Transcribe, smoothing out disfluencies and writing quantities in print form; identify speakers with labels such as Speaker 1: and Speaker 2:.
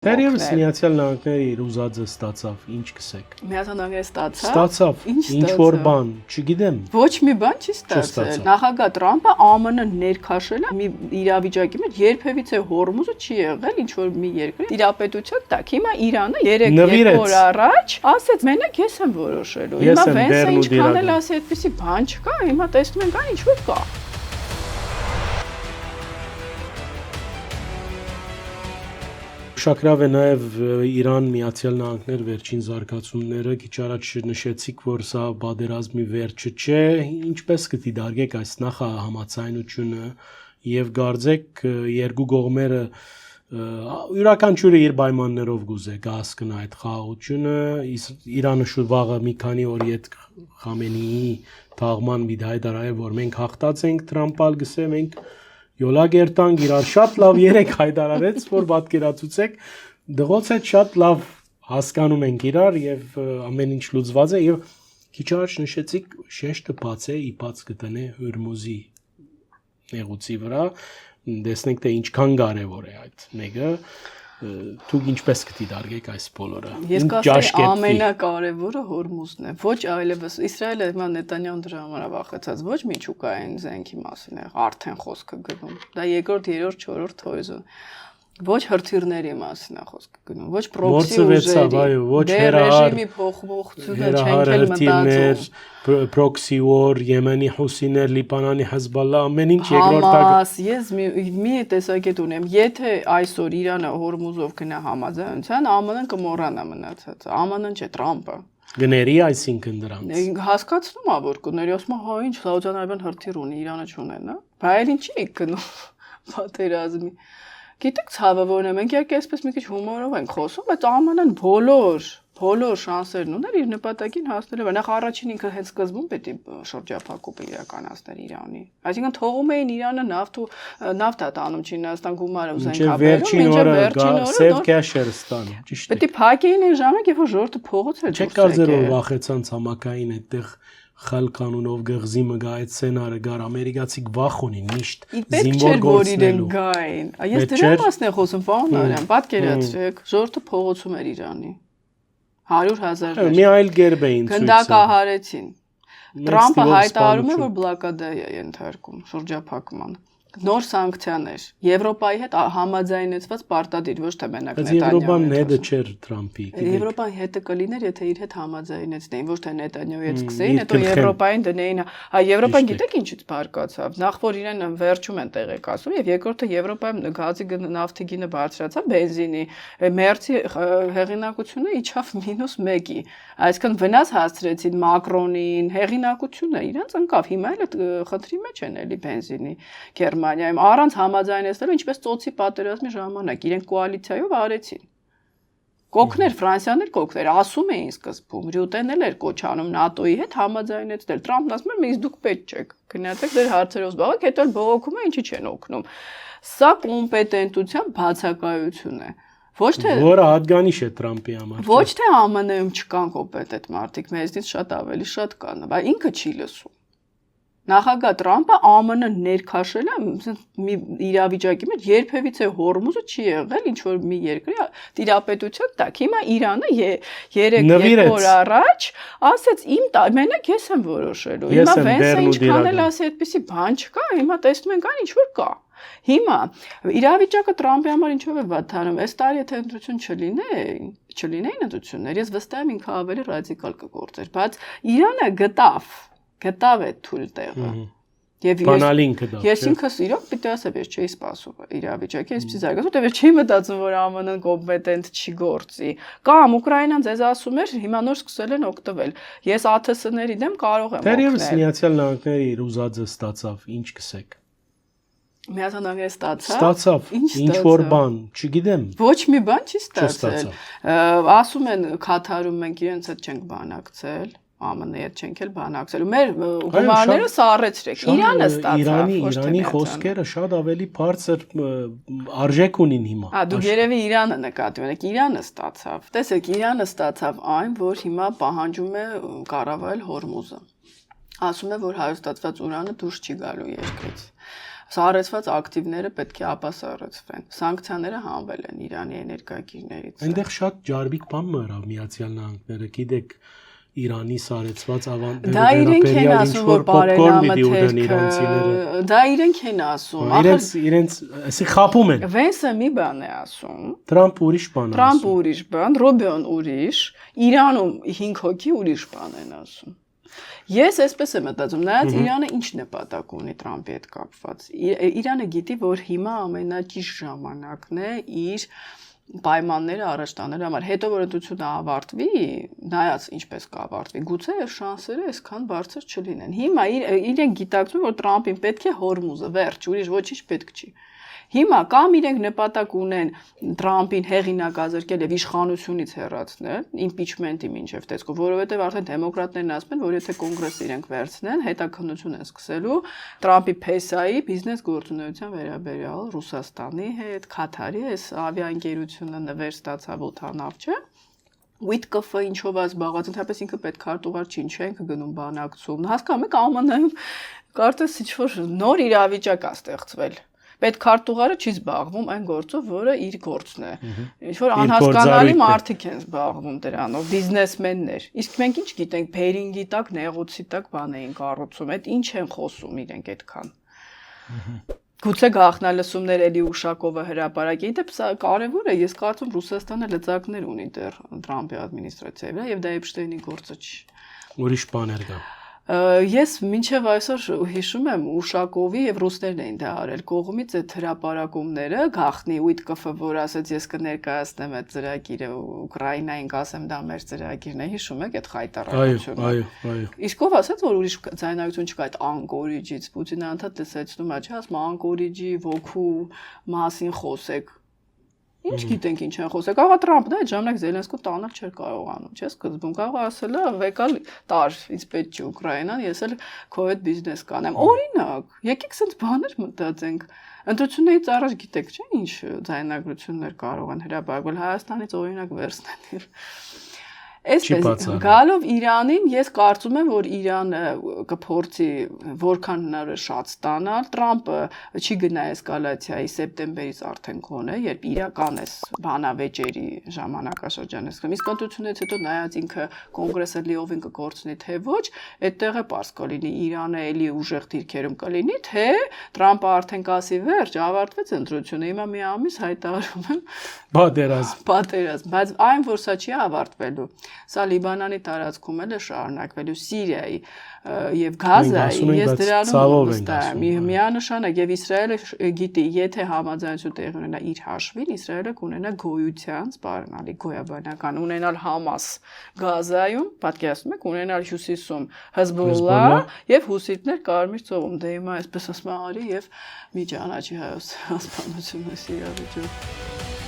Speaker 1: Դերևս Միացյալ Նահանգները իր ուզածը ստացավ, ինչ կսեք։
Speaker 2: Միացյալ Նահանգները
Speaker 1: Ստացավ, ինչ որ բան, չգիտեմ։
Speaker 2: Ոչ մի բան չի ստացել։ Նախագահ Տրամպը ԱՄՆ-ը ներքաշել է մի իրավիճակի մեջ, երբևիցե Հորմուզը չի եղել ինչ որ մի երկրի տիրապետության տակ։ Հիմա Իրանը 3 օր առաջ ասեց մենակ ես եմ որոշելու։ Հիմա Վենսը ինչքան էլ ասի այդպեսի բան չկա, հիմա տեսնում ենք այն ինչ որ կա։
Speaker 1: Շաքրավ է նաև Իրան Միացյալ Նահանգներ վերջին զարգացումները, քիչ առաջ նշեցիք, որ սա պատերազմի վերջը չէ, ինչպես կդիտարկեք այս նախահամաձայնությունը եւ գարձեք երկու կողմերը յուրաքանչյուրը իր պայմաններով գուզե կհասկնա այդ խաղաղությունը, Իրանը շուտ վաղը մի քանի օրի այդ Խամենեիի թաղման մի հայտարարել, որ մենք հաղթած ենք, Տրամպալ գսե մենք Յոլագերտանք իրար շատ լավ երեք հայտարարեց, որ պատկերացուցեք, դղոց հետ շատ լավ հասկանում ենք իրար եւ ամեն ինչ լուծված է եւ քիչ առաջ նշեցիք շեշտը բաց է, իբաց կտնե Հորմուզի նեղուցի վրա, տեսնենք թե ինչքան կարեւոր է այդ մեկը, դուք ինչպես կդիտարկեք այս բոլորը։
Speaker 2: Ես կասեի ամենակարևորը Հորմուզն է, ոչ այլևս Իսրայելը հիմա Նետանյահուն դրա համար է վախեցած, ոչ միջուկային զենքի մասին է արդեն խոսքը գնում։ Դա երկրորդ, երրորդ, չորրորդ հորիզոն։ Ոչ հրթիռների մասին է խոսքը գնում, ոչ պրոքսի ուժերի, ոչ ռեժիմի փոփոխությունը չենք էլ մտածում,
Speaker 1: պրոքսի օր, Եմենի Հուսիներ, Լիբանանի Հեզբոլլա, ամեն ինչ երկրորդակ։
Speaker 2: Ես մի տեսակետ ունեմ, եթե այսօր Իրանը Հորմուզով գնա համաձայնության, ԱՄՆ-ն կմոռանա մնացած, ԱՄՆ-ն չէ, Տրամպը։
Speaker 1: Գների այսինքն դրանց։
Speaker 2: Հասկացնում ա որ կների, ասում ա, հա ինչ Սաուդյան Արաբիան հրթիռ ունի, Իրանը չունենա։ Բա այլ ինչի է գնում պատերազմի։ Գիտեք ցավը որն է, մենք իհարկե այսպես մի քիչ հումորով ենք խոսում, բայց ԱՄՆ-ն բոլոր շանսերն ուներ իր նպատակին հասնելու։ Նախ առաջին ինքը հենց սկզբում պետք է շրջափակումը իրականացներ Իրանի։ Այսինքն թողում էին Իրանը նավթ տանում Չինաստան գումարը ու զենքաբերում, մինչև վերջին օրը
Speaker 1: Սև քաշեր ստանում, ճիշտ է։
Speaker 2: Պետք է փակեին այն ժամանակ, երբ որ ժողովուրդը փողոց էր դուրս եկել։
Speaker 1: Չեք կարծեր որ վախեցան ցամաքային այդտեղ խալ կանունով գղզի մգա այդ սցենարը գար ամերիկացիք վախ ունին միշտ զինվոր գործնելու
Speaker 2: գային ես դրա մասն եմ խոսում պարոն Արյան պատկերացրեք ժողովուրդը փողոցում էր Իրանի 100,000
Speaker 1: մի այլ գերբ էին ցույց
Speaker 2: գնդակահարեցին Տրամպը հայտարարում է որ բլոկադա է ենթարկում շրջափակման նոր սանկցիաներ Եվրոպայի հետ համաձայնեցված պարտադիր ոչ թե մենակ
Speaker 1: Եվրոպան հետը չէր Տրամպի
Speaker 2: Եվրոպան հետը կլիներ եթե իր հետ համաձայնեցնեին ոչ թե Նետանյահուի հետ սկսեին հետո Եվրոպային դնեին Եվրոպան գիտեք ինչից բարկացավ նախ որ իրեն վերջում են տեղեկացում եւ երկրորդը Եվրոպայում գազի նավթի գինը բարձրացավ բենզինի մերցի հեղինակությունը իջավ -1-ի այսինքն վնաս հասցրեցին Մակրոնին հեղինակությունը իրանց ընկավ հիմա էլ խնդրի մեջ են էլի բենզինի Գերմանիայում առանց համաձայնեցնելու ինչպես ծոցի պատերազմի ժամանակ իրենք կոալիցիայով արեցին կոկներ Ֆրանսիան էլ կոկներ ասում էին սկզբում Ռյուտեն էլ էր կոչանում ՆԱՏՕ-ի հետ համաձայնեցնել Տրամպն ասում էր մենք դուք պետք չեք գնացեք ձեր հարցերով զբաղվեք հետո էլ բողոքում է ինչի չեն օգնում սա կոմպետենտության բացակայություն է Ոչ թե
Speaker 1: որը հատկանիշ է Տրամպի համար
Speaker 2: Ոչ թե ԱՄՆ-ում չկան կոմպետենտ մարդիկ մեզնից շատ ավելի շատ կան բայց ինքը չի լսում Նախագահ Տրամպը ԱՄՆ-ը ներքաշել է մի իրավիճակի մեջ երբևիցե Հորմուզը չի եղել ինչ որ մի երկրի տիրապետության տակ հիմա Իրանը 3 օր առաջ ասեց մենակ ես եմ որոշելու հիմա Վենսը ինչքան էլ ասի այդպեսի բան չկա հիմա տեսնում ենք այն ինչ որ կա Հիմա իրավիճակը Տրամպի համար ինչով է վատանում այս տարի եթե ընտրություն չլինեին ընտրություններ ես վստահ եմ ինքը ավելի ռադիկալ կգործեր բայց Իրանը գտավ այդ թույլ տեղը Եվ ես ինքս իրոք պիտի ասեմ ես չէի սպասում իրավիճակի այսպես զարգացում դե չի մտածում որ ԱՄՆ-ն կոմպետենտ չի գործի կամ Ուկրաինան ձեզ ասում էր հիմա նոր սկսել են օգտվել ես ԱԹՍ-ների դեմ կարող եմ
Speaker 1: Դերևս Միացյալ Նահանգները իր ուզածը ստացավ ինչ կսեք
Speaker 2: Միացյալ Նահանգները
Speaker 1: Ստացավ ինչ որ բան չգիտեմ
Speaker 2: Ոչ մի բան չի ստացել ասում են Քաթարում մենք իրենց հետ չենք բանակցել ԱՄՆ-ի հետ չենք էլ բանակցել մեր գումարները սառեցրեք Իրանը ստացավ
Speaker 1: Իրանի խոսքերը շատ ավելի բարձր արժեք ունին հիմա
Speaker 2: Դուք երևի Իրանը նկատի ունեք Իրանը ստացավ տեսեք Իրանը ստացավ այն որ հիմա պահանջում է կառավարել Հորմուզը ասում է որ հայոց ստացված ուրանը դուրս չի գալու երկրից Սառեցված ակտիվները պետք է ապասառեցվեն։ Սանկցիաները հանվել են Իրանի էներգակիրներից։
Speaker 1: Այնտեղ շատ ջարմիկ բան մռավ Միացյալ Նահանգները, գիտեք, Իրանի սառեցված ավանդները
Speaker 2: Դա իրենք են ասում, որ
Speaker 1: բարենամը
Speaker 2: դա իրենք են ասում։
Speaker 1: Իրենց, ասի խապում են։
Speaker 2: Վենսը մի բան է ասում։
Speaker 1: Տրամպ ուրիշ բան է ասում։
Speaker 2: Տրամպ ուրիշ բան, Ռոբիոն ուրիշ, Իրանում 5 հոգի ուրիշ բան են ասում։ Ես այսպես եմ մտածում, նայած Իրանը ինչ նպատակ ունի Տրամպի հետ կապված։ Իրանը գիտի, որ հիմա ամենաճիշտ ժամանակն է իր պայմանները առաջ տանել համար, հետո որ ընտրությունը ավարտվի, նայած ինչպես կավարտվի, գուցե այս շանսերը այսքան բարձր չլինեն։ Հիմա իրենք գիտակցում որ Տրամպին պետք է Հորմուզը, վերջ, ուրիշ ոչինչ պետք չի։ Հիմա կամ իրենք նպատակ ունեն Տրամպին հեղինակ ազրկել եւ իշխանությունից հեռացնել, իմպիչմենտի մինչեւ տեսքով, որովհետեւ արդեն դեմոկրատներն ասում են, որ եթե կոնգրեսը իրենք վերցնեն, հետաքննություն են սկսելու Տրամպի փեսայի բիզնես գործունեության վերաբերյալ Ռուսաստանի հետ, Քաթարի այս ավիաընկերությունը նվեր ստացավ օթանավ, չէ՞։ Ուիտկոֆը ինչով է զբաղված, ընդհանրապես ինքը պետքարտուղար չի, ինչ ենք գնում բանակցում։ Հասկանում եք, ԱՄՆ-ում կարծես ինչ-որ նոր իրավիճակ է ստեղծվել։ Պետքարտուղարը չի զբաղվում այն գործով, որը իր գործն է։ Ինչ-որ անհասկանալի մարդիկ են զբաղվում դրանով, բիզնեսմեններ։ Իսկ մենք ինչ գիտենք, Բերինգի տակ, նեղուցի տակ բան էին կառուցում, այդ ինչ են խոսում իրենք այդքան։ Գուցե գաղտնալսումներ էլի Ուշակովը հրապարակի, դեպ սա կարևոր է, ես կարծում Ռուսաստանը լծակներ ունի դեռ Տրամպի ադմինիստրացիայի վրա եւ դա Էփշտեյնի գործը չի։
Speaker 1: Ուրիշ բաներ կա։
Speaker 2: Ես մինչև այսօր հիշում եմ Ուշակովի եւ ռուսներն էին դա արել կողմից այդ հրապարակումները գախնի Ուիտկոֆը որ ասաց ես կներկայացնեմ այդ ծրագիրը Ուկրաինային կասեմ դա մեր ծրագիրն է հիշում եք այդ խայտարարությունը
Speaker 1: այո
Speaker 2: իսկ ով ասաց որ ուրիշ ձայնագրություն չկա այդ անկորիջից Պուտինը անդադ լսեցնում է չէ ասում անկորիջի ոգու մասին խոսեք Ինչ գիտենք ինչ են խոսել, կարող է Տրամպն այդ ժամանակ Զելենսկուն տանել չէր կարողանում, չէ՞, սկզբում կարող է ասել, վեկալ տար, ինձ պետք չի Ուկրաինան, ես էլ քո հետ բիզնես կանեմ։ Օրինակ, եկեք սենց բաներ մտածենք։ Ընտրություններից առաջ գիտեք, չէ՞, ինչ ձայնագրություններ կարող են հրապարակվել Հայաստանից օրինակ վերցնել։ Այսպես գալով Իրանին ես կարծում եմ որ Իրանը կփորձի որքան հնարավոր շատ ստանալ Տրամպը չի գնա էսկալացիայի սեպտեմբերից արդեն կոնե երբ իրական էս բանավեճերի ժամանակաշրջանը սկսում իսկ ընտրությունից հետո նայած ինքը կոնգրեսը լիովին կգործնի թե ոչ այդտեղ է պարզ կլինի Իրանը էլի ուժեղ դիրքերում կլինի թե Տրամպը արդեն կասի վերջ ավարտվեց ընտրությունը հիմա մի ամիս հայտարարում եմ պատերազմ բայց այն որ սա չի ավարտվելու Սա Լիբանանի տարածքում էլ է շարունակվելու Սիրիայի եւ Գազայի ես դրանում վստահ եմ միանշանակ եւ Իսրայելը գիտի եթե համաձայնություն տեղի ունենա իր հաշվին Իսրայելը կունենա գոյության սպառնալի գոյաբանական ունենալ Համաս Գազայում պատկերացնում եք ունենալ հյուսիսում Հեզբոլլա եւ հուսիտներ Կարմիր ծովում դե հիմա այսպես ասում արի եւ մի ճանաչի հայոց հասարակությունը Սիրիա վիճակը